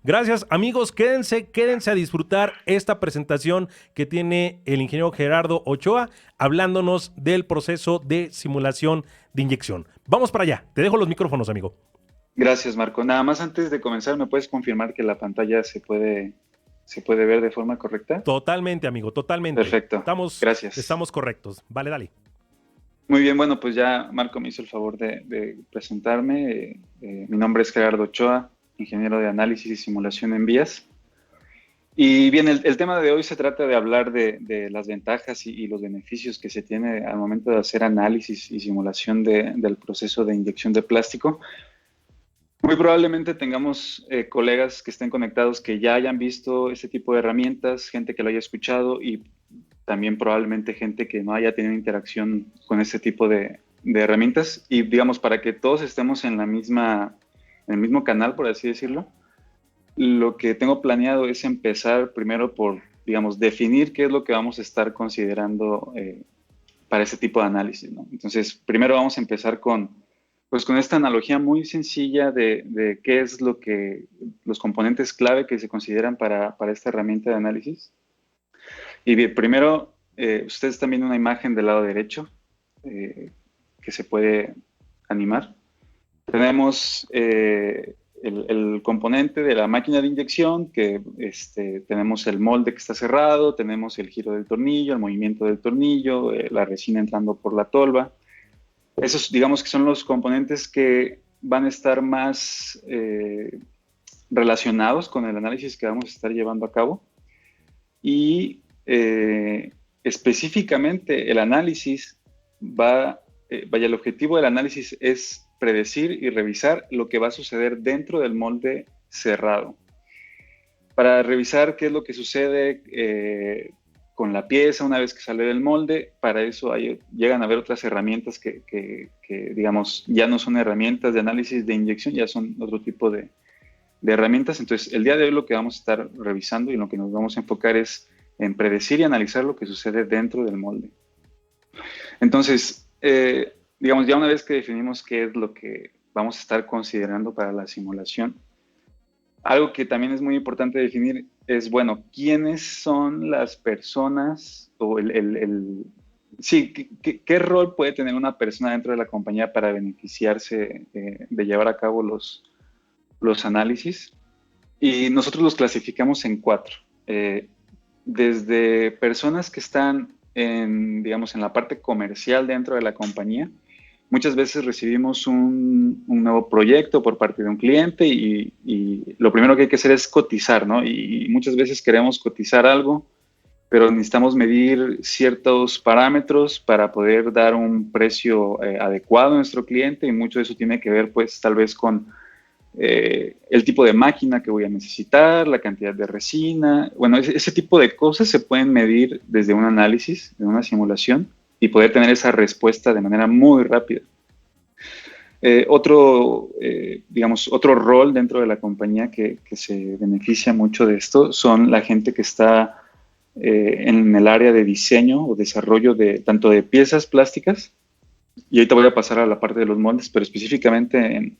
Gracias, amigos. Quédense a disfrutar esta presentación que tiene el ingeniero Gerardo Ochoa hablándonos del proceso de simulación de inyección. Vamos para allá. Te dejo los micrófonos, amigo. Gracias, Marco. Nada más antes de comenzar, ¿me puedes confirmar que la pantalla se puede ver de forma correcta? Totalmente, amigo, totalmente. Perfecto. Gracias. Estamos correctos. Vale, dale. Muy bien, bueno, pues ya Marco me hizo el favor de presentarme. Mi nombre es Gerardo Ochoa, ingeniero de análisis y simulación en vías. Y bien, el tema de hoy se trata de hablar de las ventajas y los beneficios que se tiene al momento de hacer análisis y simulación del proceso de inyección de plástico. Muy probablemente tengamos colegas que estén conectados que ya hayan visto este tipo de herramientas, gente que lo haya escuchado y también probablemente gente que no haya tenido interacción con este tipo de herramientas. Y digamos, para que todos estemos en el mismo canal, por así decirlo, lo que tengo planeado es empezar primero por, digamos, definir qué es lo que vamos a estar considerando para este tipo de análisis, ¿no? Entonces, primero vamos a empezar con esta analogía muy sencilla de qué es los componentes clave que se consideran para esta herramienta de análisis. Y bien, primero, ustedes están viendo una imagen del lado derecho que se puede animar. Tenemos el componente de la máquina de inyección, que tenemos el molde que está cerrado, tenemos el giro del tornillo, el movimiento del tornillo, la resina entrando por la tolva. Esos, digamos que son los componentes que van a estar más relacionados con el análisis que vamos a estar llevando a cabo. Y específicamente el análisis el objetivo del análisis es predecir y revisar lo que va a suceder dentro del molde cerrado. Para revisar qué es lo que sucede con la pieza una vez que sale del molde, para eso llegan a haber otras herramientas que, digamos, ya no son herramientas de análisis de inyección, ya son otro tipo de herramientas. Entonces, el día de hoy lo que vamos a estar revisando y en lo que nos vamos a enfocar es en predecir y analizar lo que sucede dentro del molde. Entonces, digamos, ya una vez que definimos qué es lo que vamos a estar considerando para la simulación, algo que también es muy importante definir es, bueno, ¿quiénes son las personas o sí, qué rol puede tener una persona dentro de la compañía para beneficiarse de llevar a cabo los análisis? Y nosotros los clasificamos en 4. Desde personas que están digamos, en la parte comercial dentro de la compañía. Muchas veces recibimos un nuevo proyecto por parte de un cliente y lo primero que hay que hacer es cotizar, ¿no? Y muchas veces queremos cotizar algo, pero necesitamos medir ciertos parámetros para poder dar un precio adecuado a nuestro cliente, y mucho de eso tiene que ver, pues, tal vez con el tipo de máquina que voy a necesitar, la cantidad de resina. Bueno, ese tipo de cosas se pueden medir desde un análisis, de una simulación, y poder tener esa respuesta de manera muy rápida. Digamos, otro rol dentro de la compañía que se beneficia mucho de esto son la gente que está en el área de diseño o desarrollo tanto de piezas plásticas, y ahorita voy a pasar a la parte de los moldes, pero específicamente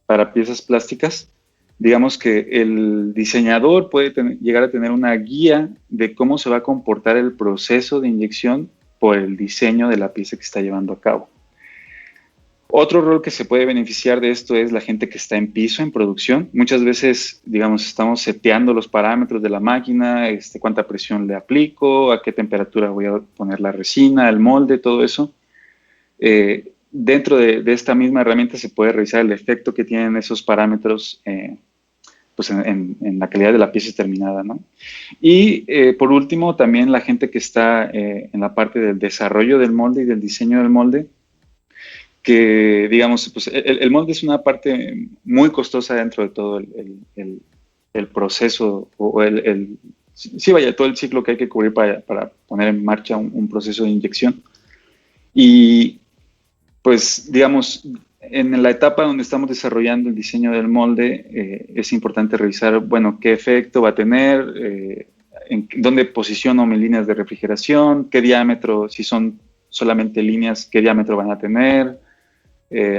para piezas plásticas. Digamos que el diseñador puede llegar a tener una guía de cómo se va a comportar el proceso de inyección por el diseño de la pieza que está llevando a cabo. Otro rol que se puede beneficiar de esto es la gente que está en piso, en producción. Muchas veces, digamos, estamos seteando los parámetros de la máquina, cuánta presión le aplico, a qué temperatura voy a poner la resina, el molde, todo eso. Dentro de esta misma herramienta se puede revisar el efecto que tienen esos parámetros pues en la calidad de la pieza terminada, ¿no? Y por último, también la gente que está en la parte del desarrollo del molde y del diseño del molde, que, digamos, pues el molde es una parte muy costosa dentro de todo el proceso sí, vaya, todo el ciclo que hay que cubrir para poner en marcha un proceso de inyección. Y pues, digamos, en la etapa donde estamos desarrollando el diseño del molde, es importante revisar, bueno, qué efecto va a tener, dónde posiciono mis líneas de refrigeración, qué diámetro, si son solamente líneas, qué diámetro van a tener,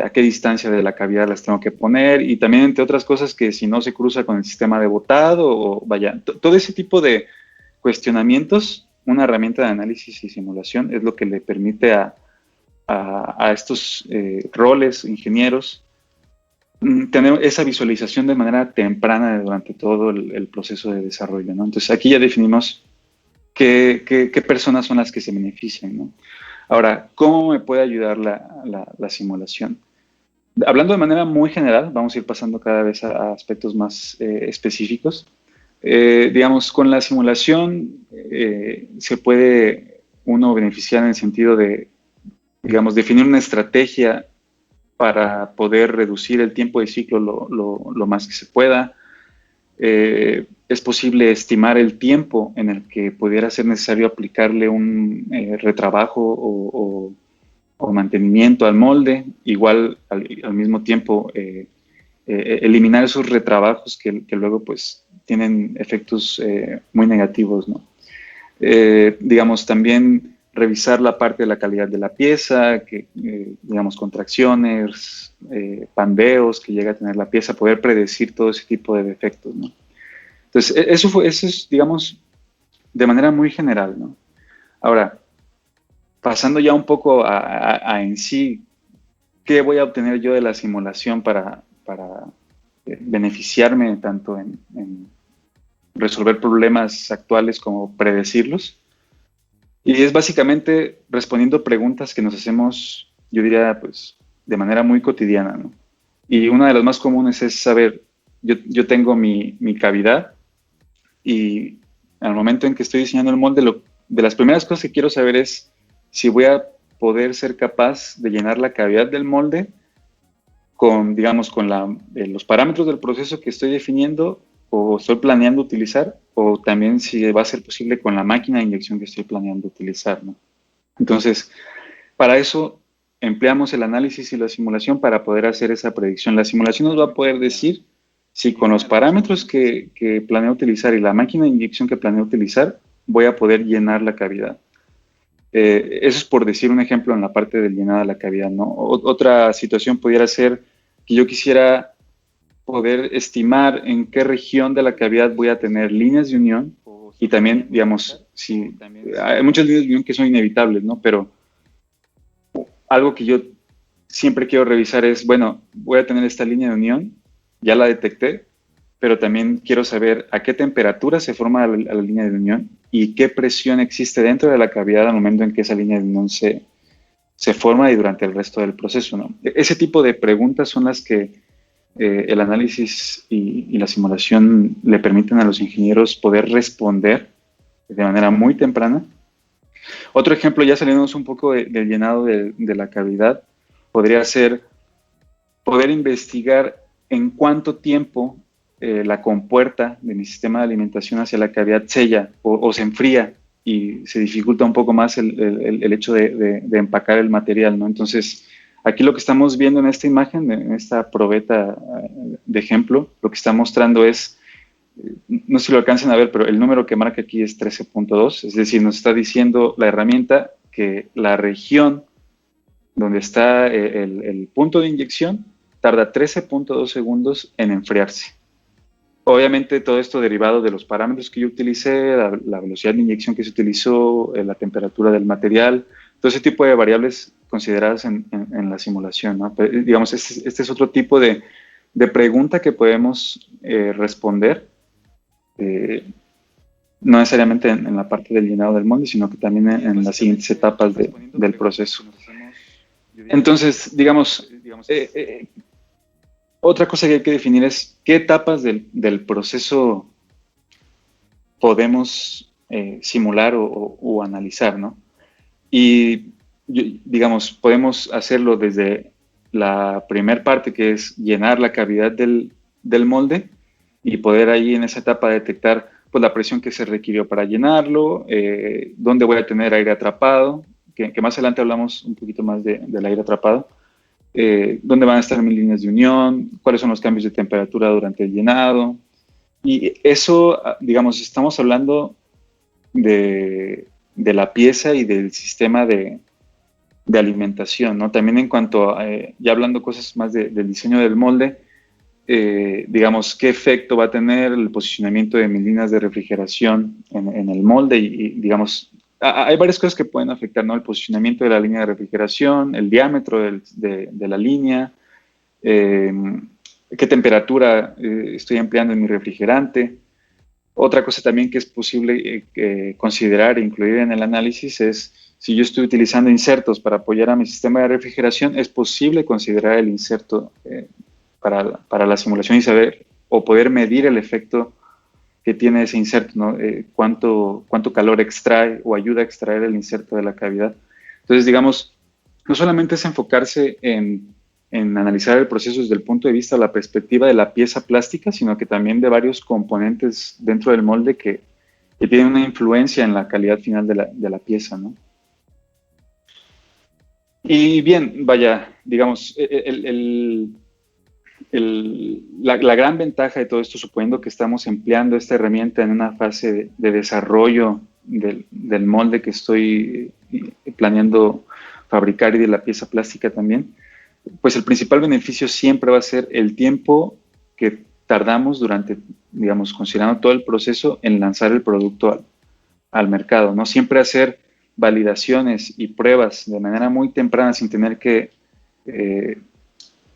a qué distancia de la cavidad las tengo que poner, y también, entre otras cosas, que si no se cruza con el sistema de botado, o vaya, todo ese tipo de cuestionamientos. Una herramienta de análisis y simulación es lo que le permite a estos roles, ingenieros, tener esa visualización de manera temprana durante todo el proceso de desarrollo, ¿no? Entonces aquí ya definimos qué personas son las que se benefician, ¿no? Ahora, ¿cómo me puede ayudar la simulación? Hablando de manera muy general, vamos a ir pasando cada vez a aspectos más específicos. Digamos, con la simulación se puede uno beneficiar en el sentido de, digamos, definir una estrategia para poder reducir el tiempo de ciclo lo más que se pueda. Es posible estimar el tiempo en el que pudiera ser necesario aplicarle un retrabajo o mantenimiento al molde. Igual, al mismo tiempo, eliminar esos retrabajos que luego pues tienen efectos muy negativos, ¿no? Digamos, también revisar la parte de la calidad de la pieza, digamos, contracciones, pandeos que llega a tener la pieza, poder predecir todo ese tipo de defectos, ¿no? Entonces, eso es, digamos, de manera muy general, ¿no? Ahora, pasando ya un poco a en sí, ¿qué voy a obtener yo de la simulación para beneficiarme tanto en resolver problemas actuales como predecirlos? Y es básicamente respondiendo preguntas que nos hacemos, yo diría, pues, de manera muy cotidiana, ¿no? Y una de las más comunes es saber, yo tengo mi cavidad, y al momento en que estoy diseñando el molde, de las primeras cosas que quiero saber es si voy a poder ser capaz de llenar la cavidad del molde con, digamos, con los parámetros del proceso que estoy definiendo o estoy planeando utilizar, o también si va a ser posible con la máquina de inyección que estoy planeando utilizar, ¿no? Entonces, para eso empleamos el análisis y la simulación para poder hacer esa predicción. La simulación nos va a poder decir si con los parámetros que planeo utilizar y la máquina de inyección que planeo utilizar, voy a poder llenar la cavidad. Eso es por decir un ejemplo en la parte del llenado de la cavidad, ¿no? Otra situación pudiera ser que yo quisiera poder estimar en qué región de la cavidad voy a tener líneas de unión, y también, digamos, si hay muchas líneas de unión que son inevitables, ¿no? Pero algo que yo siempre quiero revisar es, bueno, voy a tener esta línea de unión, ya la detecté, pero también quiero saber a qué temperatura se forma la línea de unión y qué presión existe dentro de la cavidad al momento en que esa línea de unión se forma y durante el resto del proceso, ¿no? Ese tipo de preguntas son las que el análisis y la simulación le permiten a los ingenieros poder responder de manera muy temprana. Otro ejemplo, ya saliéndonos un poco del llenado de la cavidad, podría ser poder investigar en cuánto tiempo la compuerta de mi sistema de alimentación hacia la cavidad sella o se enfría, y se dificulta un poco más el hecho de empacar el material, ¿no? Entonces, aquí lo que estamos viendo en esta imagen, en esta probeta de ejemplo, lo que está mostrando es, no sé si lo alcancen a ver, pero el número que marca aquí es 13.2, es decir, nos está diciendo la herramienta que la región donde está el punto de inyección tarda 13.2 segundos en enfriarse. Obviamente todo esto derivado de los parámetros que yo utilicé, la velocidad de inyección que se utilizó, la temperatura del material, todo ese tipo de variables consideradas en la simulación, ¿no? Pero, digamos, este es otro tipo de pregunta que podemos responder, no necesariamente en la parte del llenado del molde, sino que también en las siguientes etapas del proceso. Entonces, digamos, otra cosa que hay que definir es qué etapas del proceso podemos simular o analizar, ¿no? Y, digamos, podemos hacerlo desde la primer parte, que es llenar la cavidad del molde, y poder ahí en esa etapa detectar pues, la presión que se requirió para llenarlo, dónde voy a tener aire atrapado, que más adelante hablamos un poquito más del aire atrapado, dónde van a estar mis líneas de unión, cuáles son los cambios de temperatura durante el llenado. Y eso, digamos, estamos hablando de la pieza y del sistema de de alimentación, ¿no? También en cuanto a, ya hablando cosas más del diseño del molde, digamos, qué efecto va a tener el posicionamiento de mis líneas de refrigeración en el molde y, digamos, hay varias cosas que pueden afectar, ¿no? El posicionamiento de la línea de refrigeración, el diámetro de la línea, eh, qué temperatura estoy empleando en mi refrigerante. Otra cosa también que es posible considerar e incluir en el análisis es si yo estoy utilizando insertos para apoyar a mi sistema de refrigeración, es posible considerar el inserto para la simulación y saber o poder medir el efecto que tiene ese inserto, ¿no? Cuánto calor extrae o ayuda a extraer el inserto de la cavidad. Entonces, digamos, no solamente es enfocarse en analizar el proceso desde el punto de vista de la perspectiva de la pieza plástica, sino que también de varios componentes dentro del molde que tienen una influencia en la calidad final de la pieza, ¿no? Y bien, vaya, digamos, la gran ventaja de todo esto, suponiendo que estamos empleando esta herramienta en una fase de desarrollo del molde que estoy planeando fabricar y de la pieza plástica también, pues el principal beneficio siempre va a ser el tiempo que tardamos durante, digamos, considerando todo el proceso en lanzar el producto al mercado, ¿no? Siempre hacer validaciones y pruebas de manera muy temprana sin tener que eh,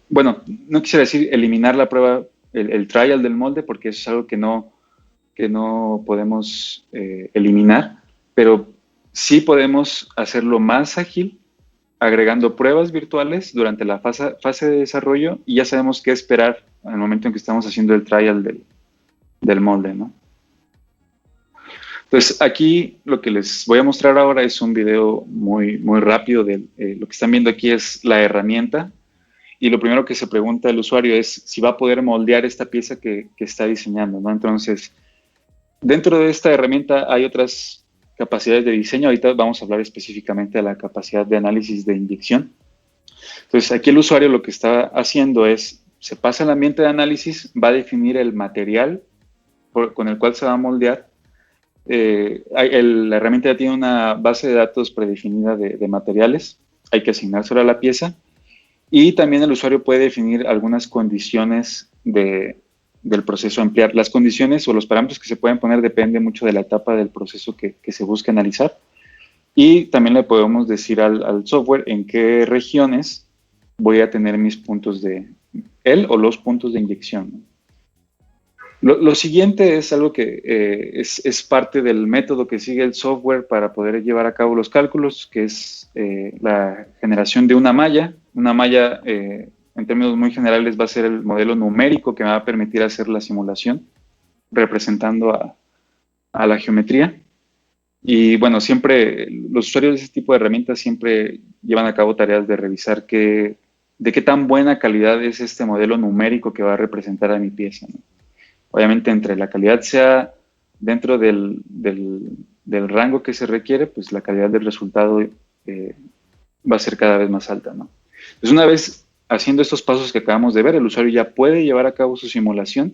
bueno, no quisiera decir eliminar la prueba, el trial del molde, porque eso es algo que no podemos eliminar, pero sí podemos hacerlo más ágil, agregando pruebas virtuales durante la fase de desarrollo y ya sabemos qué esperar en el momento en que estamos haciendo el trial del molde, ¿no? Entonces, aquí lo que les voy a mostrar ahora es un video muy rápido de lo que están viendo aquí es la herramienta. Y lo primero que se pregunta el usuario es si va a poder moldear esta pieza que está diseñando, ¿no? Entonces, dentro de esta herramienta hay otras capacidades de diseño. Ahorita vamos a hablar específicamente de la capacidad de análisis de inyección. Entonces, aquí el usuario lo que está haciendo es, se pasa al ambiente de análisis, va a definir el material con el cual se va a moldear. La herramienta ya tiene una base de datos predefinida de materiales. Hay que asignárselo a la pieza. Y también el usuario puede definir algunas condiciones del proceso a emplear. Las condiciones o los parámetros que se pueden poner depende mucho de la etapa del proceso que se busca analizar. Y también le podemos decir al software en qué regiones voy a tener mis puntos él o los puntos de inyección. Lo siguiente es algo que es parte del método que sigue el software para poder llevar a cabo los cálculos, que es la generación de una malla. Una malla, en términos muy generales, va a ser el modelo numérico que me va a permitir hacer la simulación, representando a la geometría. Y bueno, siempre los usuarios de ese tipo de herramientas siempre llevan a cabo tareas de revisar de qué tan buena calidad es este modelo numérico que va a representar a mi pieza, ¿no? Obviamente, entre la calidad sea dentro del rango que se requiere, pues la calidad del resultado va a ser cada vez más alta, ¿no? Pues una vez haciendo estos pasos que acabamos de ver, el usuario ya puede llevar a cabo su simulación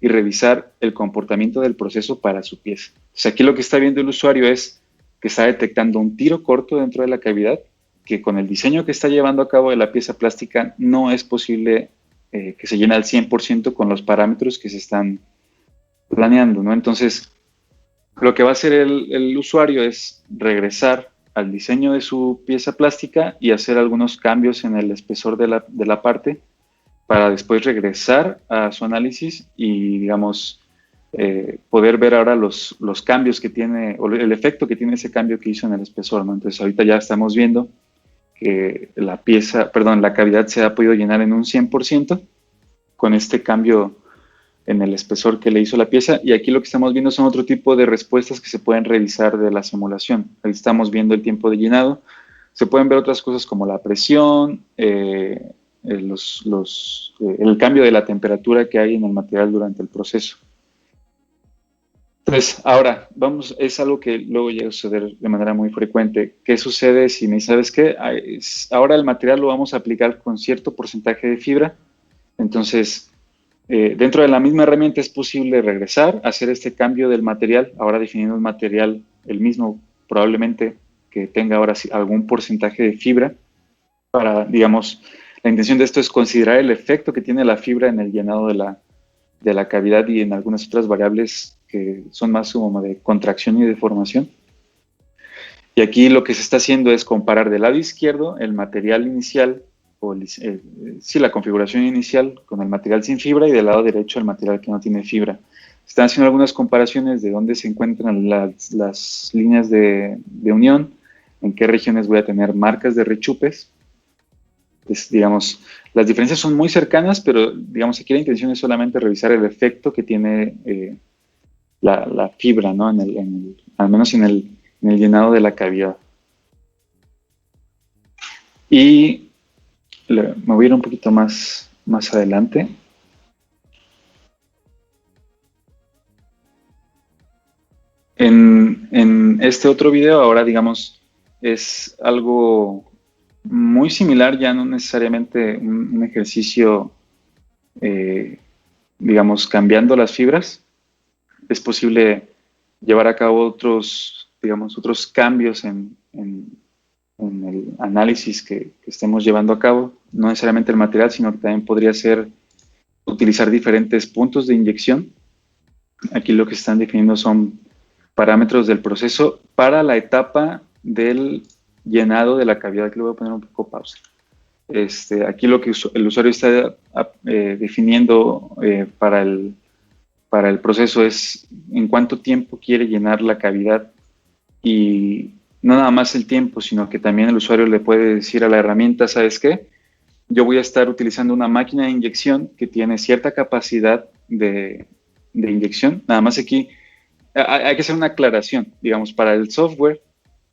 y revisar el comportamiento del proceso para su pieza. Entonces, aquí lo que está viendo el usuario es que está detectando un tiro corto dentro de la cavidad, que con el diseño que está llevando a cabo de la pieza plástica no es posible que se llene al 100% con los parámetros que se están planeando, ¿no? Entonces, lo que va a hacer el usuario es regresar al diseño de su pieza plástica y hacer algunos cambios en el espesor de la parte para después regresar a su análisis y, digamos, poder ver ahora los cambios que tiene, o el efecto que tiene ese cambio que hizo en el espesor, ¿no? Entonces, ahorita ya estamos viendo que la cavidad se ha podido llenar en un 100% con este cambio en el espesor que le hizo la pieza. Y aquí lo que estamos viendo son otro tipo de respuestas que se pueden revisar de la simulación. Ahí estamos viendo el tiempo de llenado. Se pueden ver otras cosas como la presión, el cambio de la temperatura que hay en el material durante el proceso. Entonces, ahora, es algo que luego llega a suceder de manera muy frecuente. ¿Qué sucede si me sabes qué? Ahora el material lo vamos a aplicar con cierto porcentaje de fibra? Entonces, dentro de la misma herramienta es posible regresar, hacer este cambio del material, ahora definiendo un material, el mismo probablemente que tenga ahora sí algún porcentaje de fibra para, digamos, la intención de esto es considerar el efecto que tiene la fibra en el llenado de la cavidad y en algunas otras variables que son más como de contracción y deformación. Y aquí lo que se está haciendo es comparar del lado izquierdo el material inicial, sí, la configuración inicial con el material sin fibra y del lado derecho el material que no tiene fibra. Están haciendo algunas comparaciones de dónde se encuentran las líneas de unión, en qué regiones voy a tener marcas de rechupes. Pues, digamos, las diferencias son muy cercanas, pero digamos aquí la intención es solamente revisar el efecto que tiene la fibra, ¿no? Al menos en el llenado de la cavidad. Y me voy a ir un poquito más adelante. En este otro video ahora, digamos, es algo muy similar, ya no necesariamente un ejercicio, digamos, cambiando las fibras. Es posible llevar a cabo otros cambios en el análisis que estemos llevando a cabo. No necesariamente el material, sino que también podría ser utilizar diferentes puntos de inyección. Aquí lo que están definiendo son parámetros del proceso para la etapa del llenado de la cavidad. Aquí le voy a poner un poco pausa. Aquí lo que el usuario está definiendo para el proceso es en cuánto tiempo quiere llenar la cavidad, y no nada más el tiempo, sino que también el usuario le puede decir a la herramienta, ¿sabes qué? Yo voy a estar utilizando una máquina de inyección que tiene cierta capacidad de inyección. Nada más aquí hay que hacer una aclaración. Digamos, para el software,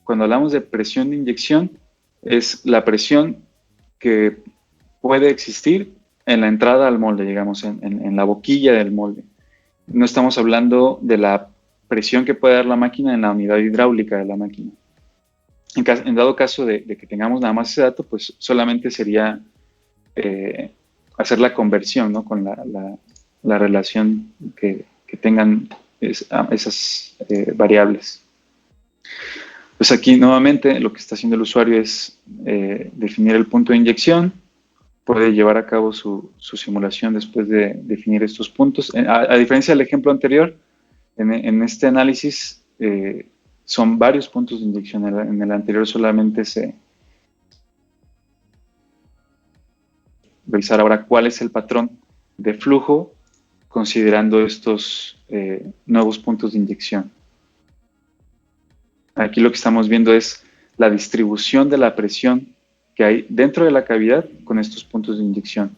cuando hablamos de presión de inyección, es la presión que puede existir en la entrada al molde, digamos, en la boquilla del molde. No estamos hablando de la presión que puede dar la máquina en la unidad hidráulica de la máquina. En dado caso de que tengamos nada más ese dato, pues solamente sería hacer la conversión, ¿no? Con la relación que tengan esas variables. Pues aquí nuevamente lo que está haciendo el usuario es definir el punto de inyección. Puede llevar a cabo su simulación después de definir estos puntos. A diferencia del ejemplo anterior, en este análisis son varios puntos de inyección. En el anterior solamente se revisar ahora cuál es el patrón de flujo considerando estos nuevos puntos de inyección. Aquí lo que estamos viendo es la distribución de la presión que hay dentro de la cavidad con estos puntos de inyección.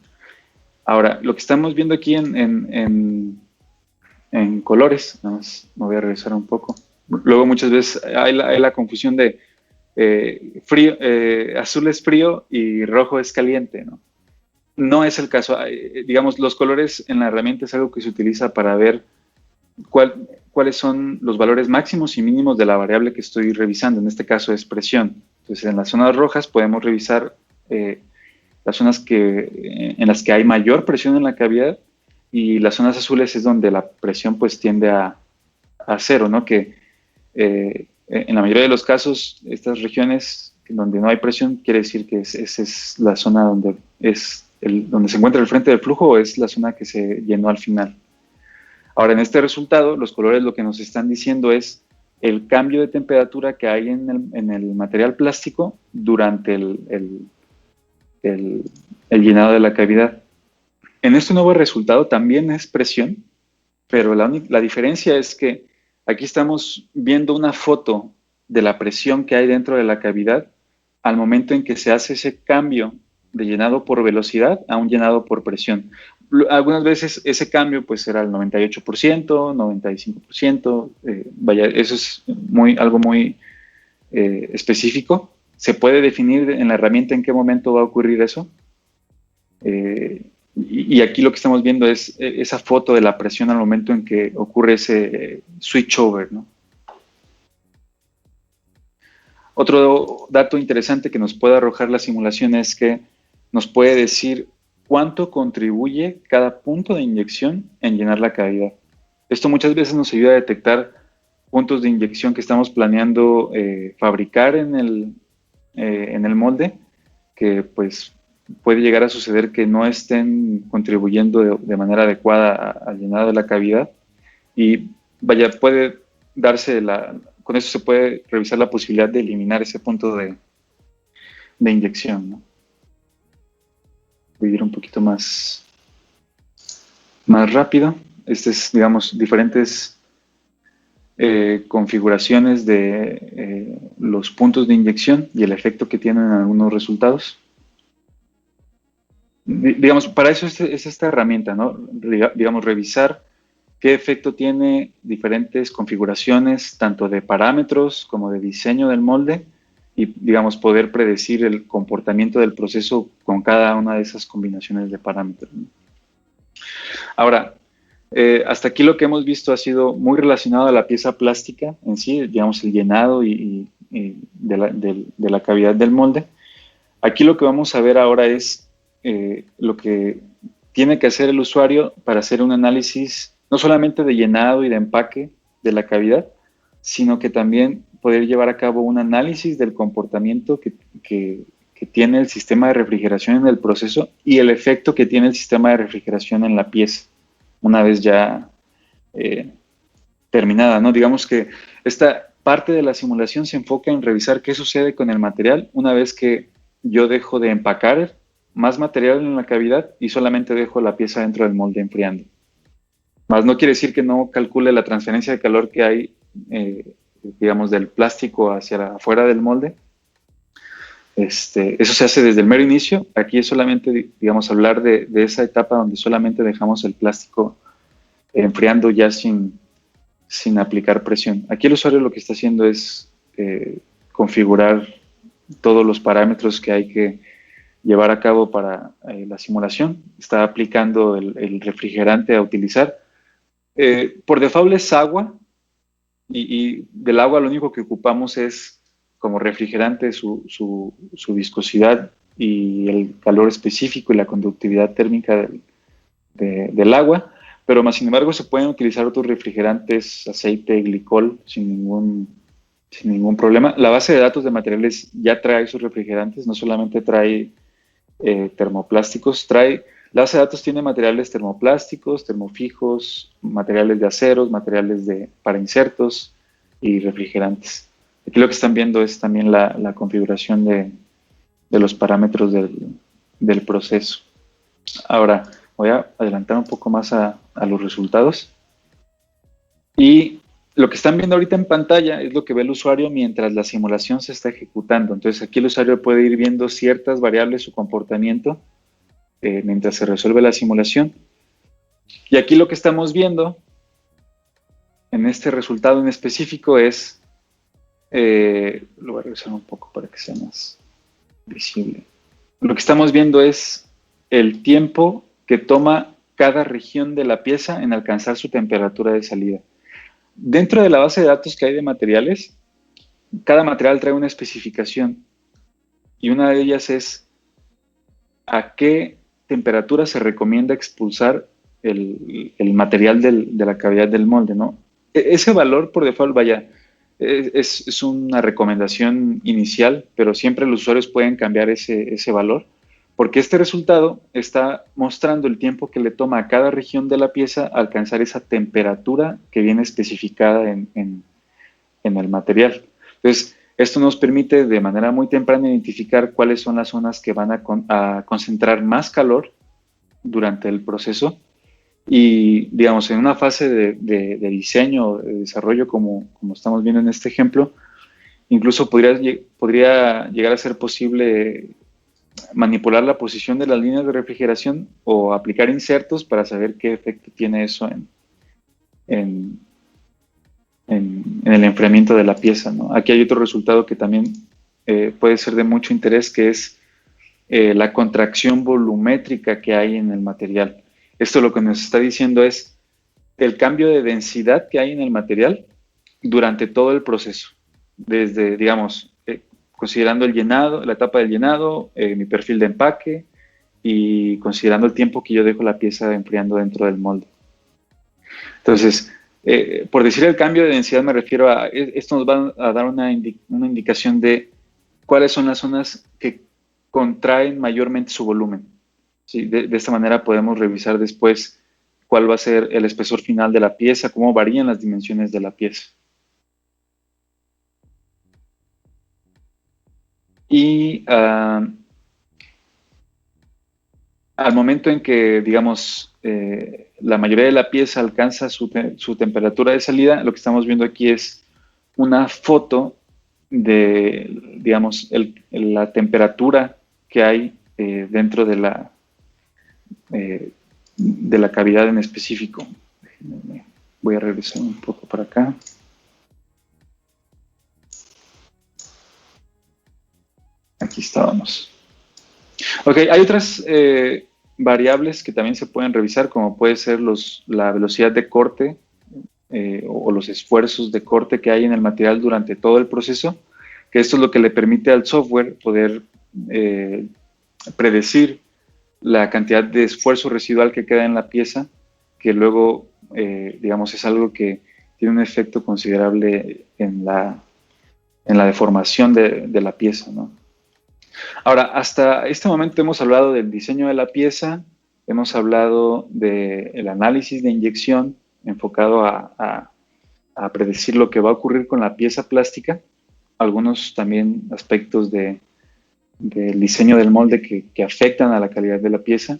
Ahora, lo que estamos viendo aquí en colores, nada más me voy a regresar un poco. Luego muchas veces hay la confusión de azul es frío y rojo es caliente, ¿no? No es el caso. Digamos, los colores en la herramienta es algo que se utiliza para ver cuáles son los valores máximos y mínimos de la variable que estoy revisando. En este caso es presión. Entonces, en las zonas rojas podemos revisar las zonas en las que hay mayor presión en la cavidad, y las zonas azules es donde la presión pues tiende a cero, ¿no? Que en la mayoría de los casos, estas regiones donde no hay presión, quiere decir que esa es la zona donde donde se encuentra el frente del flujo, o es la zona que se llenó al final. Ahora, en este resultado, los colores lo que nos están diciendo es el cambio de temperatura que hay en el material plástico durante el llenado de la cavidad. En este nuevo resultado también es presión, pero la diferencia es que aquí estamos viendo una foto de la presión que hay dentro de la cavidad al momento en que se hace ese cambio de llenado por velocidad a un llenado por presión. Algunas veces ese cambio pues será el 98%, 95%, vaya, eso es algo muy específico. Se puede definir en la herramienta en qué momento va a ocurrir eso. Y aquí lo que estamos viendo es esa foto de la presión al momento en que ocurre ese switchover, ¿no? Otro dato interesante que nos puede arrojar la simulación es que nos puede decir cuánto contribuye cada punto de inyección en llenar la cavidad. Esto muchas veces nos ayuda a detectar puntos de inyección que estamos planeando fabricar en el molde, que pues puede llegar a suceder que no estén contribuyendo de manera adecuada al llenado de la cavidad, y vaya, puede darse con eso se puede revisar la posibilidad de eliminar ese punto de inyección, ¿no? Voy a ir un poquito más rápido. Este es, digamos, diferentes configuraciones de los puntos de inyección y el efecto que tienen en algunos resultados. Digamos, para eso es esta herramienta, ¿no? Digamos, revisar qué efecto tiene diferentes configuraciones, tanto de parámetros como de diseño del molde, y, digamos, poder predecir el comportamiento del proceso con cada una de esas combinaciones de parámetros, ¿no? Ahora, hasta aquí lo que hemos visto ha sido muy relacionado a la pieza plástica en sí, digamos, el llenado y de la cavidad del molde. Aquí lo que vamos a ver ahora es lo que tiene que hacer el usuario para hacer un análisis no solamente de llenado y de empaque de la cavidad, sino que también poder llevar a cabo un análisis del comportamiento que tiene el sistema de refrigeración en el proceso y el efecto que tiene el sistema de refrigeración en la pieza, una vez ya terminada, ¿no? Digamos que esta parte de la simulación se enfoca en revisar qué sucede con el material una vez que yo dejo de empacar más material en la cavidad y solamente dejo la pieza dentro del molde enfriando. Más no quiere decir que no calcule la transferencia de calor que hay, digamos, del plástico hacia afuera del molde. Eso se hace desde el mero inicio. Aquí es solamente, digamos, hablar de esa etapa donde solamente dejamos el plástico enfriando ya sin aplicar presión. Aquí el usuario lo que está haciendo es configurar todos los parámetros que hay que llevar a cabo para la simulación. Está aplicando el refrigerante a utilizar. Por default es agua, y del agua lo único que ocupamos es como refrigerante su viscosidad y el calor específico y la conductividad térmica del agua, pero más sin embargo se pueden utilizar otros refrigerantes, aceite, glicol, sin ningún problema. La base de datos de materiales ya trae sus refrigerantes, no solamente trae termoplásticos, la base de datos tiene materiales termoplásticos, termofijos, materiales de aceros, materiales para insertos y refrigerantes. Aquí lo que están viendo es también la configuración de los parámetros del proceso. Ahora, voy a adelantar un poco más a los resultados. Y lo que están viendo ahorita en pantalla es lo que ve el usuario mientras la simulación se está ejecutando. Entonces aquí el usuario puede ir viendo ciertas variables, su comportamiento, mientras se resuelve la simulación. Y aquí lo que estamos viendo en este resultado en específico es, lo voy a regresar un poco para que sea más visible. Lo que estamos viendo es el tiempo que toma cada región de la pieza en alcanzar su temperatura de salida. Dentro de la base de datos que hay de materiales, cada material trae una especificación y una de ellas es a qué temperatura se recomienda expulsar el material de la cavidad del molde, ¿no? Ese valor por default, vaya, es una recomendación inicial, pero siempre los usuarios pueden cambiar ese valor, porque este resultado está mostrando el tiempo que le toma a cada región de la pieza alcanzar esa temperatura que viene especificada en el material. Entonces, esto nos permite de manera muy temprana identificar cuáles son las zonas que van a concentrar más calor durante el proceso, y, digamos, en una fase de diseño, de desarrollo, como estamos viendo en este ejemplo, incluso podría llegar a ser posible manipular la posición de las líneas de refrigeración o aplicar insertos para saber qué efecto tiene eso en el enfriamiento de la pieza, ¿no? Aquí hay otro resultado que también puede ser de mucho interés, que es la contracción volumétrica que hay en el material. Esto lo que nos está diciendo es el cambio de densidad que hay en el material durante todo el proceso, desde, digamos, considerando el llenado, la etapa del llenado, mi perfil de empaque y considerando el tiempo que yo dejo la pieza enfriando dentro del molde. Entonces, Por decir el cambio de densidad me refiero a, esto nos va a dar una indicación de cuáles son las zonas que contraen mayormente su volumen. ¿Sí? De esta manera podemos revisar después cuál va a ser el espesor final de la pieza, cómo varían las dimensiones de la pieza. Y al momento en que, digamos, la mayoría de la pieza alcanza su temperatura de salida, lo que estamos viendo aquí es una foto de, digamos, la temperatura que hay dentro de la cavidad en específico. Voy a regresar un poco para acá. Aquí estábamos. Ok, hay otras variables que también se pueden revisar, como puede ser la velocidad de corte o los esfuerzos de corte que hay en el material durante todo el proceso, que esto es lo que le permite al software poder predecir la cantidad de esfuerzo residual que queda en la pieza, que luego, digamos, es algo que tiene un efecto considerable en la deformación de la pieza, ¿no? Ahora, hasta este momento hemos hablado del diseño de la pieza, hemos hablado del análisis de inyección enfocado a predecir lo que va a ocurrir con la pieza plástica, algunos también aspectos del diseño del molde que afectan a la calidad de la pieza,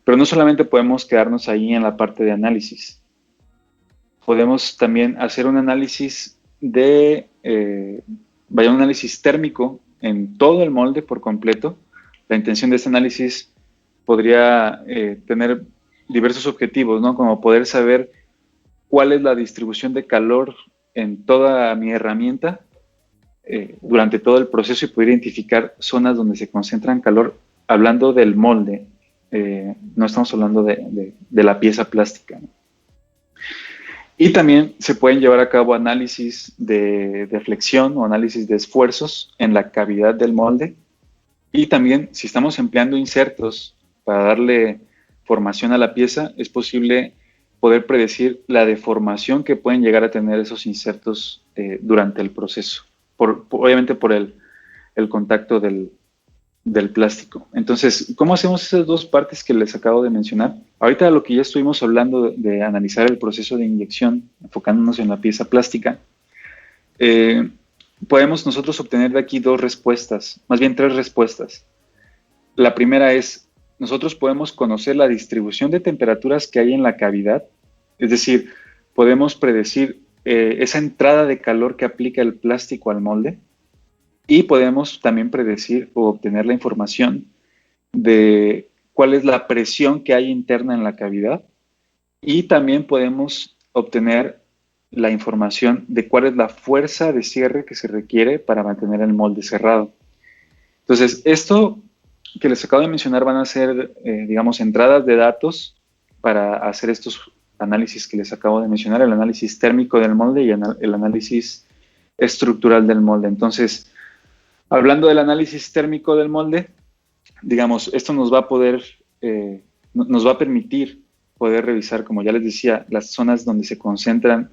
pero no solamente podemos quedarnos ahí en la parte de análisis. Podemos también hacer un análisis un análisis térmico en todo el molde por completo. La intención de este análisis podría tener diversos objetivos, ¿no? Como poder saber cuál es la distribución de calor en toda mi herramienta durante todo el proceso y poder identificar zonas donde se concentran calor, hablando del molde. No estamos hablando de la pieza plástica, ¿no? Y también se pueden llevar a cabo análisis de flexión o análisis de esfuerzos en la cavidad del molde. Y también, si estamos empleando insertos para darle formación a la pieza, es posible poder predecir la deformación que pueden llegar a tener esos insertos durante el proceso. Obviamente por el contacto del plástico. Entonces, ¿cómo hacemos esas dos partes que les acabo de mencionar? Ahorita lo que ya estuvimos hablando de analizar el proceso de inyección, enfocándonos en la pieza plástica, podemos nosotros obtener de aquí dos respuestas, más bien tres respuestas. La primera es, nosotros podemos conocer la distribución de temperaturas que hay en la cavidad, es decir, podemos predecir esa entrada de calor que aplica el plástico al molde, y podemos también predecir o obtener la información de cuál es la presión que hay interna en la cavidad, y también podemos obtener la información de cuál es la fuerza de cierre que se requiere para mantener el molde cerrado. Entonces, esto que les acabo de mencionar van a ser, digamos, entradas de datos para hacer estos análisis que les acabo de mencionar, el análisis térmico del molde y el análisis estructural del molde. Entonces, hablando del análisis térmico del molde, digamos, esto nos va a permitir poder revisar, como ya les decía, las zonas donde se concentran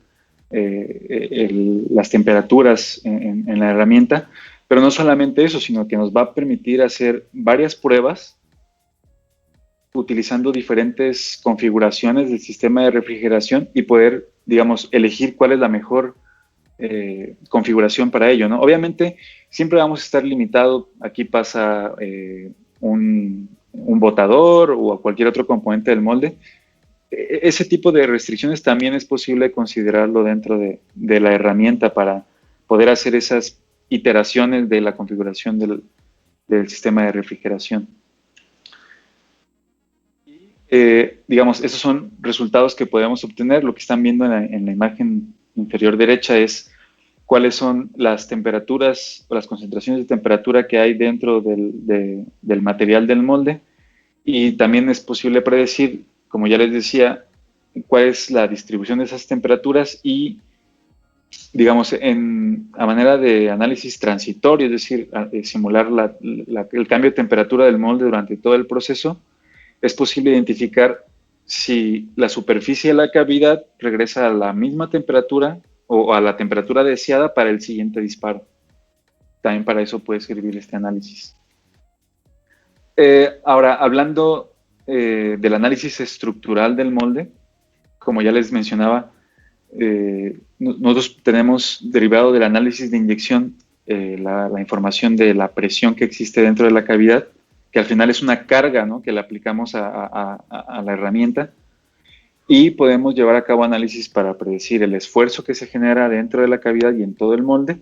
las temperaturas en la herramienta, pero no solamente eso, sino que nos va a permitir hacer varias pruebas utilizando diferentes configuraciones del sistema de refrigeración y poder, digamos, elegir cuál es la mejor configuración para ello, ¿no? Obviamente, siempre vamos a estar limitados. Aquí pasa un botador o a cualquier otro componente del molde. Ese tipo de restricciones también es posible considerarlo dentro de la herramienta para poder hacer esas iteraciones de la configuración del sistema de refrigeración. Digamos, esos son resultados que podemos obtener. Lo que están viendo en la imagen inferior derecha es cuáles son las temperaturas o las concentraciones de temperatura que hay dentro del material del molde, y también es posible predecir, como ya les decía, cuál es la distribución de esas temperaturas y, digamos, a manera de análisis transitorio, es decir, simular el cambio de temperatura del molde durante todo el proceso, es posible identificar si la superficie de la cavidad regresa a la misma temperatura o a la temperatura deseada para el siguiente disparo. También para eso puede servir este análisis. Ahora, hablando del análisis estructural del molde, como ya les mencionaba, nosotros tenemos derivado del análisis de inyección la información de la presión que existe dentro de la cavidad, que al final es una carga, ¿no?, que le aplicamos a la herramienta, y podemos llevar a cabo análisis para predecir el esfuerzo que se genera dentro de la cavidad y en todo el molde,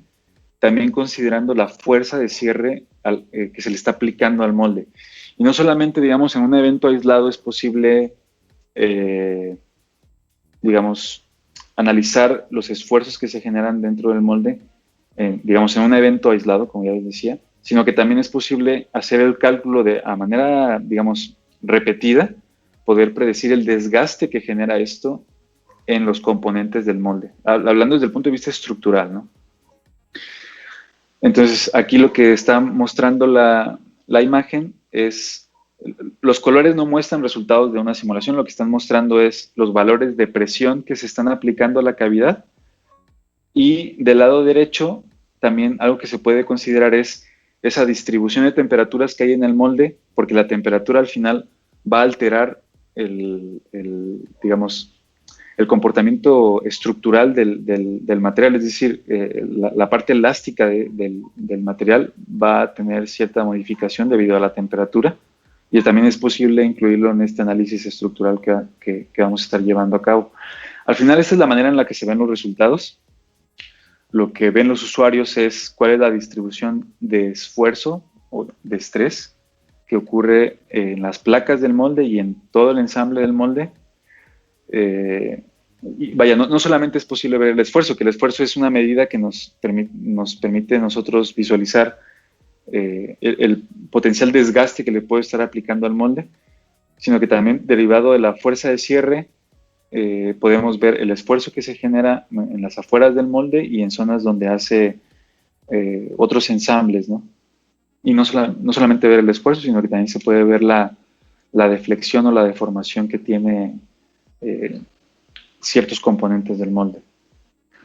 también considerando la fuerza de cierre que se le está aplicando al molde. Y no solamente, digamos, en un evento aislado es posible, digamos, analizar los esfuerzos que se generan dentro del molde, digamos, en un evento aislado, como ya les decía, sino que también es posible hacer el cálculo a manera, digamos, repetida, poder predecir el desgaste que genera esto en los componentes del molde, hablando desde el punto de vista estructural, ¿no? Entonces, aquí lo que está mostrando la imagen es, los colores no muestran resultados de una simulación, lo que están mostrando es los valores de presión que se están aplicando a la cavidad, y del lado derecho también algo que se puede considerar es esa distribución de temperaturas que hay en el molde, porque la temperatura al final va a alterar digamos, el comportamiento estructural del material, es decir, la parte elástica del material va a tener cierta modificación debido a la temperatura, y también es posible incluirlo en este análisis estructural que vamos a estar llevando a cabo. Al final, esta es la manera en la que se ven los resultados. Lo que ven los usuarios es cuál es la distribución de esfuerzo o de estrés que ocurre en las placas del molde y en todo el ensamble del molde. Y vaya, no solamente es posible ver el esfuerzo, que el esfuerzo es una medida que nos permite nosotros visualizar el potencial desgaste que le puede estar aplicando al molde, sino que también derivado de la fuerza de cierre, podemos ver el esfuerzo que se genera en las afueras del molde y en zonas donde hace otros ensambles, ¿no? Y no solamente ver el esfuerzo, sino que también se puede ver la deflexión o la deformación que tiene ciertos componentes del molde.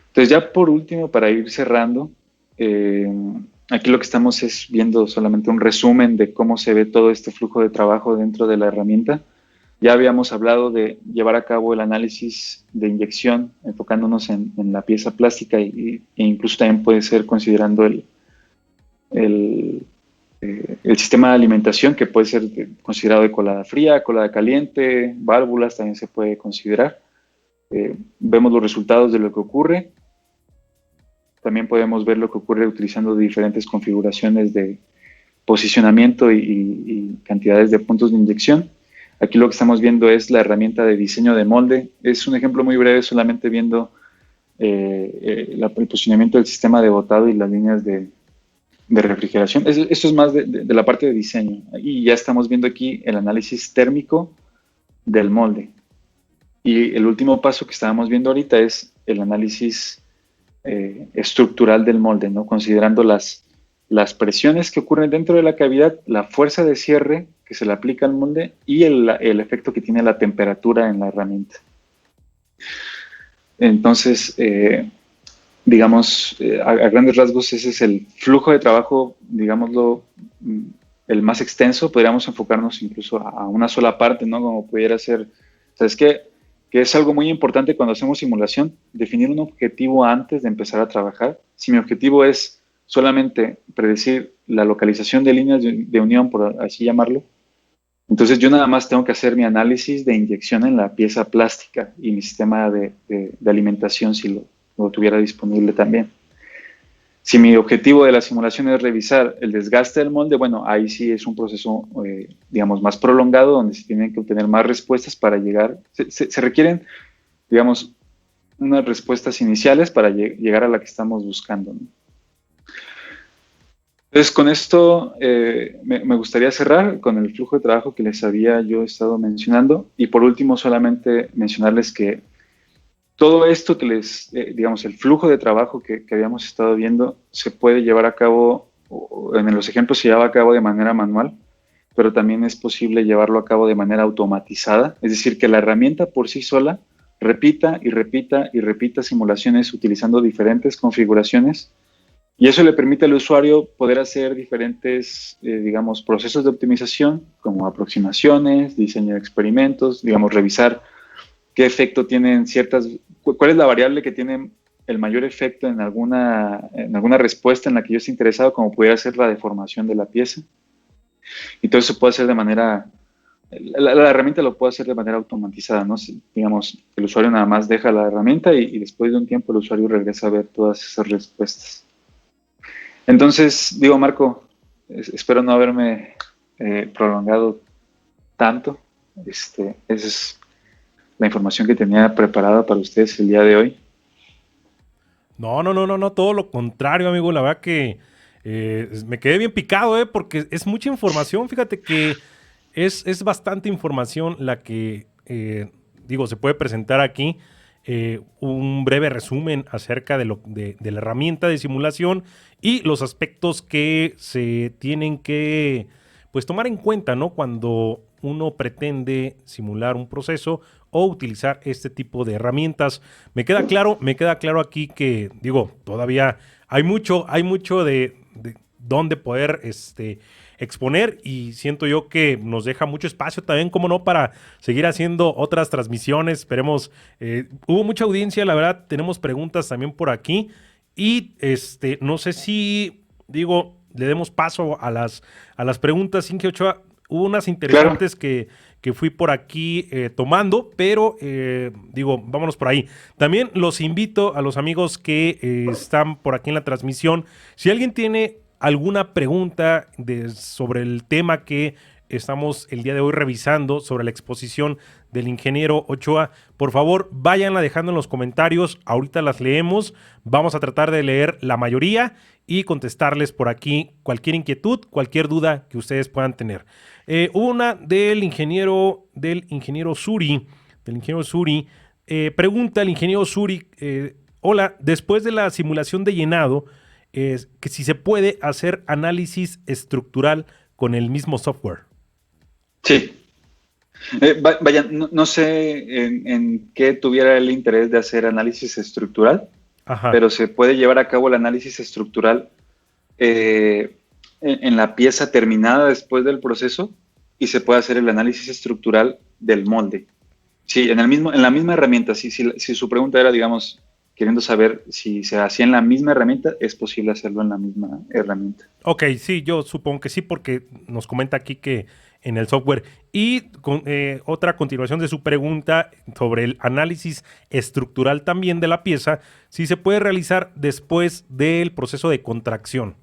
Entonces, ya por último, para ir cerrando, aquí lo que estamos es viendo solamente un resumen de cómo se ve todo este flujo de trabajo dentro de la herramienta. Ya habíamos hablado de llevar a cabo el análisis de inyección, enfocándonos en la pieza plástica e incluso también puede ser considerando el sistema de alimentación, que puede ser considerado de colada fría, colada caliente, válvulas también se puede considerar. Vemos los resultados de lo que ocurre. También podemos ver lo que ocurre utilizando diferentes configuraciones de posicionamiento y cantidades de puntos de inyección. Aquí lo que estamos viendo es la herramienta de diseño de molde. Es un ejemplo muy breve, solamente viendo el posicionamiento del sistema de botado y las líneas de refrigeración. Esto es más de la parte de diseño. Y ya estamos viendo aquí el análisis térmico del molde. Y el último paso que estábamos viendo ahorita es el análisis estructural del molde, ¿no? Considerando las presiones que ocurren dentro de la cavidad, la fuerza de cierre que se le aplica al molde y el efecto que tiene la temperatura en la herramienta. Entonces, digamos, a grandes rasgos ese es el flujo de trabajo, digámoslo, el más extenso. Podríamos enfocarnos incluso a una sola parte, ¿no? Como pudiera ser, ¿sabes qué? Que es algo muy importante cuando hacemos simulación, definir un objetivo antes de empezar a trabajar. Si mi objetivo es solamente predecir la localización de líneas de unión, por así llamarlo, entonces yo nada más tengo que hacer mi análisis de inyección en la pieza plástica y mi sistema de alimentación si lo tuviera disponible también. Si mi objetivo de la simulación es revisar el desgaste del molde, bueno, ahí sí es un proceso, digamos, más prolongado, donde se tienen que obtener más respuestas para llegar. Se requieren, digamos, unas respuestas iniciales para llegar a la que estamos buscando, ¿no? Entonces, con esto me gustaría cerrar con el flujo de trabajo que les había yo estado mencionando. Y por último, solamente mencionarles que todo esto que digamos, el flujo de trabajo que habíamos estado viendo se puede llevar a cabo, en los ejemplos se lleva a cabo de manera manual, pero también es posible llevarlo a cabo de manera automatizada, es decir, que la herramienta por sí sola repita y repita y repita simulaciones utilizando diferentes configuraciones, y eso le permite al usuario poder hacer diferentes, digamos, procesos de optimización, como aproximaciones, diseño de experimentos, digamos, revisar qué efecto tienen cuál es la variable que tiene el mayor efecto en alguna respuesta en la que yo esté interesado, como pudiera ser la deformación de la pieza. Y todo eso puede hacer la herramienta lo puede hacer de manera automatizada, ¿no? Digamos, el usuario nada más deja la herramienta y después de un tiempo el usuario regresa a ver todas esas respuestas. Entonces, digo, Marco, espero no haberme prolongado tanto. Esa es la información que tenía preparada para ustedes el día de hoy. No, todo lo contrario, amigo. La verdad que me quedé bien picado, porque es mucha información. Fíjate que es bastante información la que, se puede presentar aquí. Un breve resumen acerca de la herramienta de simulación y los aspectos que se tienen que, pues, tomar en cuenta, ¿no? Cuando uno pretende simular un proceso o utilizar este tipo de herramientas. Me queda claro aquí que, todavía hay mucho de dónde poder exponer, y siento yo que nos deja mucho espacio también, como no, para seguir haciendo otras transmisiones. Esperemos, hubo mucha audiencia, la verdad, tenemos preguntas también por aquí, y no sé si, le demos paso a las preguntas. Inge Ochoa, hubo unas interesantes Claro. que fui por aquí tomando, pero vámonos por ahí. También los invito a los amigos que están por aquí en la transmisión. Si alguien tiene alguna pregunta sobre el tema que estamos el día de hoy revisando, sobre la exposición del ingeniero Ochoa, por favor, váyanla dejando en los comentarios. Ahorita las leemos. Vamos a tratar de leer la mayoría y contestarles por aquí cualquier inquietud, cualquier duda que ustedes puedan tener. Una del ingeniero Suri. Pregunta el ingeniero Suri: hola, después de la simulación de llenado, que si se puede hacer análisis estructural con el mismo software. Sí. Vaya, no sé en qué tuviera el interés de hacer análisis estructural, Ajá. pero se puede llevar a cabo el análisis estructural en la pieza terminada después del proceso, y se puede hacer el análisis estructural del molde. Sí, en la misma herramienta. Si su pregunta era, digamos, queriendo saber si se hacía en la misma herramienta, es posible hacerlo en la misma herramienta. Ok, sí, yo supongo que sí, porque nos comenta aquí que en el software. Y otra continuación de su pregunta sobre el análisis estructural también de la pieza, si se puede realizar después del proceso de contracción.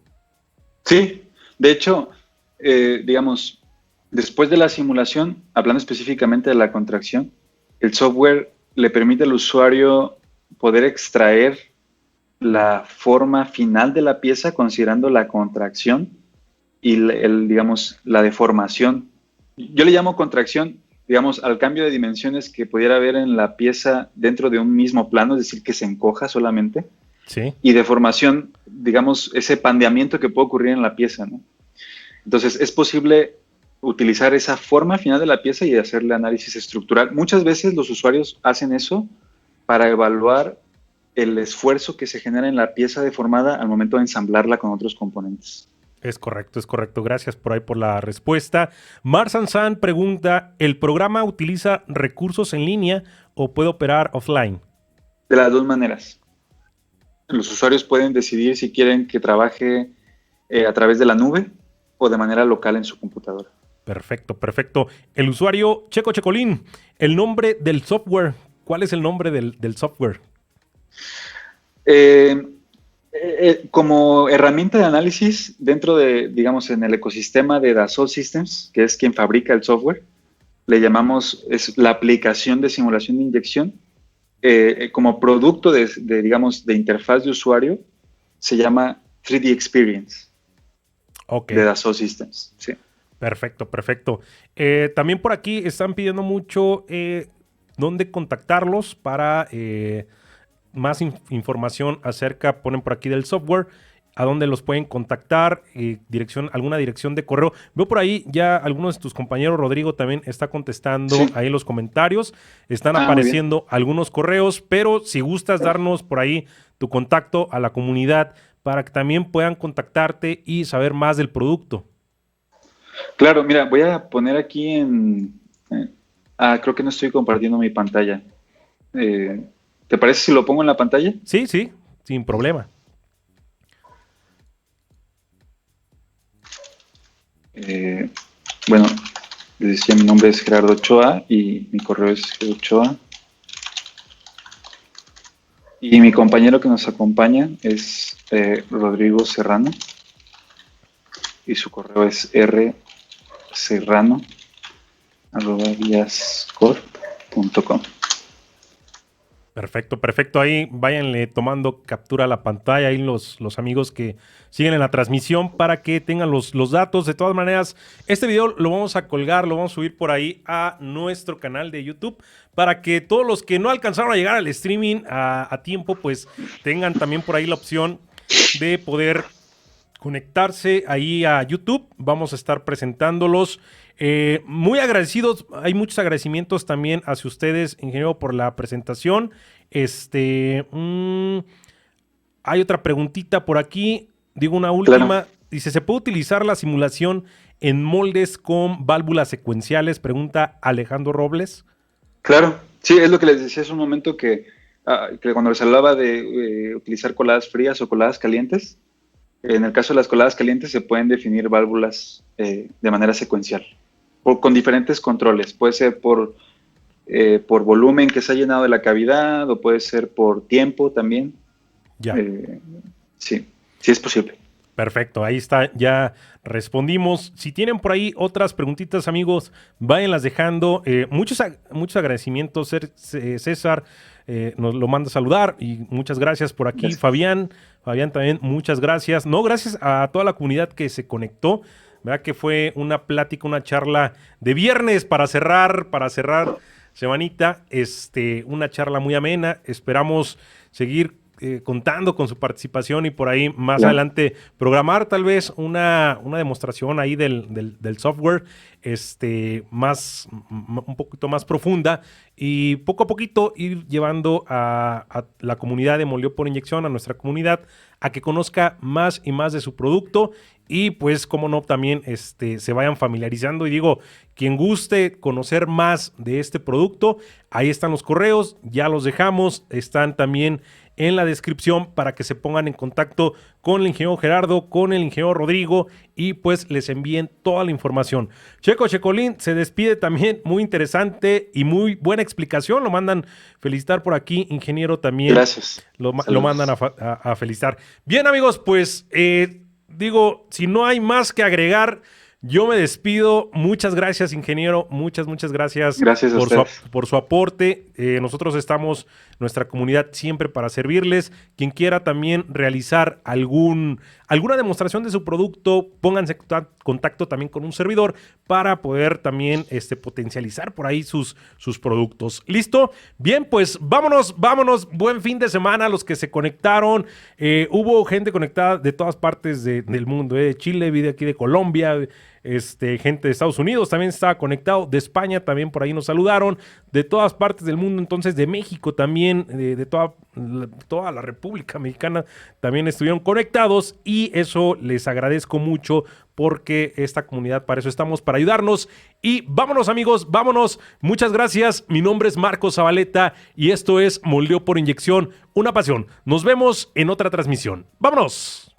Sí, de hecho, digamos, después de la simulación, hablando específicamente de la contracción, el software le permite al usuario poder extraer la forma final de la pieza considerando la contracción y digamos, la deformación. Yo le llamo contracción, digamos, al cambio de dimensiones que pudiera haber en la pieza dentro de un mismo plano, es decir, que se encoja solamente, Sí. y deformación, digamos, ese pandeamiento que puede ocurrir en la pieza, ¿no? Entonces, es posible utilizar esa forma final de la pieza y hacerle análisis estructural. Muchas veces los usuarios hacen eso para evaluar el esfuerzo que se genera en la pieza deformada al momento de ensamblarla con otros componentes. Es correcto, es correcto. Gracias por la respuesta. Mar Sansan pregunta: ¿el programa utiliza recursos en línea o puede operar offline? De las dos maneras. Los usuarios pueden decidir si quieren que trabaje a través de la nube o de manera local en su computadora. Perfecto, perfecto. El usuario Checo Checolín: el nombre del software. ¿Cuál es el nombre del software? Como herramienta de análisis dentro de, digamos, en el ecosistema de Dassault Systems, que es quien fabrica el software, le llamamos, es la aplicación de simulación de inyección. Como producto digamos, de interfaz de usuario, se llama 3D Experience, Ok. de Dassault Systems. Sí. Perfecto, perfecto. También por aquí están pidiendo mucho dónde contactarlos para más información acerca, ponen por aquí, del software. a dónde los pueden contactar, alguna dirección de correo. Veo por ahí ya algunos de tus compañeros, Rodrigo también está contestando ahí en los comentarios. Están apareciendo algunos correos, pero si gustas darnos por ahí tu contacto a la comunidad para que también puedan contactarte y saber más del producto. Claro, mira, voy a poner aquí creo que no estoy compartiendo mi pantalla. ¿Te parece si lo pongo en la pantalla? Sí, sin problema. Bueno, les decía, mi nombre es Gerardo Ochoa y mi correo es Ochoa. Y mi compañero que nos acompaña es Rodrigo Serrano y su correo es rserrano@viascorp.com. Perfecto. Ahí váyanle tomando captura a la pantalla ahí los amigos que siguen en la transmisión para que tengan los datos. De todas maneras, este video lo vamos a colgar, lo vamos a subir por ahí a nuestro canal de YouTube para que todos los que no alcanzaron a llegar al streaming a tiempo, pues tengan también por ahí la opción de poder conectarse ahí a YouTube. Vamos a estar presentándolos. Muy agradecidos, hay muchos agradecimientos también hacia ustedes, ingeniero, por la presentación. Hay otra preguntita por aquí, digo una última. Claro. Dice, ¿se puede utilizar la simulación en moldes con válvulas secuenciales? Pregunta Alejandro Robles. Claro, sí, es lo que les decía hace un momento que cuando les hablaba de utilizar coladas frías o coladas calientes, en el caso de las coladas calientes se pueden definir válvulas de manera secuencial, con diferentes controles. Puede ser por volumen que se ha llenado de la cavidad, o puede ser por tiempo también. Ya. Sí es posible. Perfecto, ahí está, ya respondimos. Si tienen por ahí otras preguntitas, amigos, váyanlas dejando. Muchos agradecimientos, César nos lo manda a saludar y muchas gracias por aquí. Gracias. Fabián también, muchas gracias. No, gracias a toda la comunidad que se conectó. ¿Verdad que fue una plática, una charla de viernes para cerrar semanita? Una charla muy amena. Esperamos seguir contando con su participación y por ahí más adelante programar tal vez una demostración ahí del software un poquito más profunda y poco a poquito ir llevando a la comunidad de Moldeo por Inyección, a nuestra comunidad, a que conozca más y más de su producto y pues cómo no también se vayan familiarizando. Y digo, quien guste conocer más de este producto, ahí están los correos, ya los dejamos, están también en la descripción para que se pongan en contacto con el ingeniero Gerardo, con el ingeniero Rodrigo y pues les envíen toda la información. Checolín se despide también, muy interesante y muy buena explicación, lo mandan felicitar por aquí, ingeniero también. Gracias. Lo mandan a felicitar. Bien, amigos, pues digo, si no hay más que agregar, yo me despido. Muchas gracias, ingeniero. Muchas gracias. Gracias por su aporte. Nosotros estamos, nuestra comunidad, siempre para servirles. Quien quiera también realizar alguna demostración de su producto, pónganse en contacto también con un servidor para poder también potencializar por ahí sus productos. ¿Listo? Bien, pues vámonos. Buen fin de semana a los que se conectaron. Hubo gente conectada de todas partes del mundo, de Chile, de aquí de Colombia, gente de Estados Unidos también estaba conectado, de España también por ahí nos saludaron, de todas partes del mundo, entonces de México también, de toda la República Mexicana también estuvieron conectados y eso les agradezco mucho porque esta comunidad para eso estamos, para ayudarnos. Y vámonos, amigos, vámonos. Muchas gracias. Mi nombre es Marcos Zabaleta y esto es Moldeo por Inyección, una pasión. Nos vemos en otra transmisión. ¡Vámonos!